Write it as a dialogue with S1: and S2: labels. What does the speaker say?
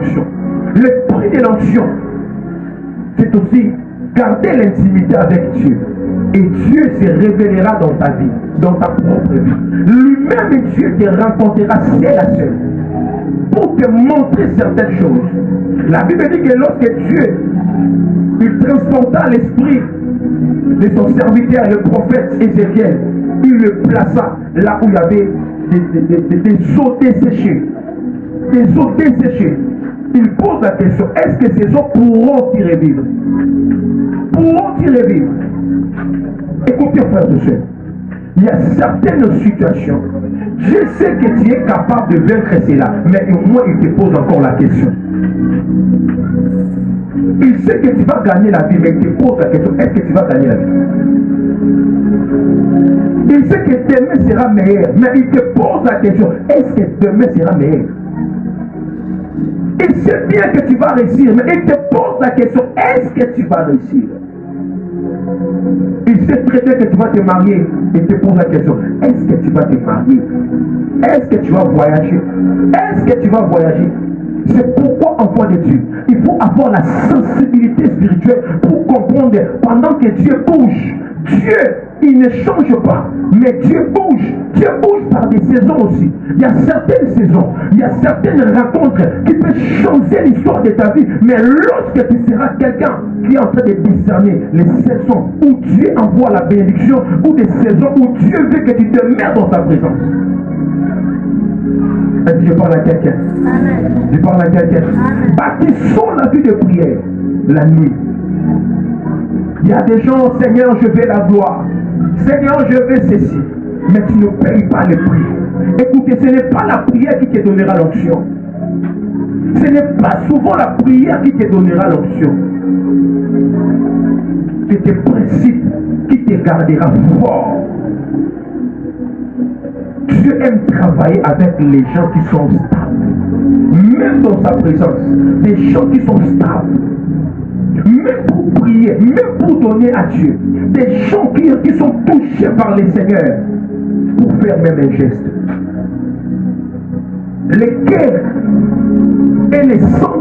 S1: l'onction. Le prix de l'onction, c'est aussi garder l'intimité avec Dieu. Et Dieu se révélera dans ta vie, dans ta propre vie. Lui-même, Dieu te rencontrera seul à seul pour te montrer certaines choses. La Bible dit que lorsque Dieu il transporta l'esprit de son serviteur, le prophète Ézéchiel, il le plaça là où il y avait des eaux desséchées. Des eaux desséchées. Il pose la question, est-ce que ces eaux pourront-ils revivre? Pourront-ils revivre? Écoutez, frères et sœurs, il y a certaines situations, je sais que tu es capable de vaincre cela, mais au moins il te pose encore la question. Il sait que tu vas gagner la vie, mais il te pose la question, est-ce que tu vas gagner la vie? Il sait que demain sera meilleur, mais il te pose la question, est-ce que demain sera meilleur? Il sait bien que tu vas réussir, mais il te pose la question, est-ce que tu vas réussir? Il sait très bien que tu vas te marier. Il te pose la question, est-ce que tu vas te marier? Est-ce que tu vas voyager? Est-ce que tu vas voyager? C'est pourquoi, enfant de Dieu, il faut avoir la sensibilité spirituelle pour comprendre pendant que Dieu bouge. Dieu, il ne change pas, mais Dieu bouge. Dieu bouge par des saisons aussi. Il y a certaines saisons, il y a certaines rencontres qui peuvent changer l'histoire de ta vie. Mais lorsque tu seras quelqu'un qui est en train de discerner les saisons où Dieu envoie la bénédiction, ou des saisons où Dieu veut que tu te mettes dans sa présence. Est-ce que je parle à quelqu'un? Je parle à quelqu'un. Bâtissons la vie de prière la nuit. Il y a des gens, Seigneur, je veux la gloire. Seigneur, je veux ceci. Mais tu ne payes pas le prix. Écoutez, ce n'est pas la prière qui te donnera l'onction. Ce n'est pas souvent la prière qui te donnera l'onction. C'est tes principes qui te gardera fort. Dieu aime travailler avec les gens qui sont stables. Même dans sa présence. Des gens qui sont stables. Même pour prier, même pour donner à Dieu. Des gens qui sont touchés par les Seigneurs pour faire même un geste. Les cœurs et les sangs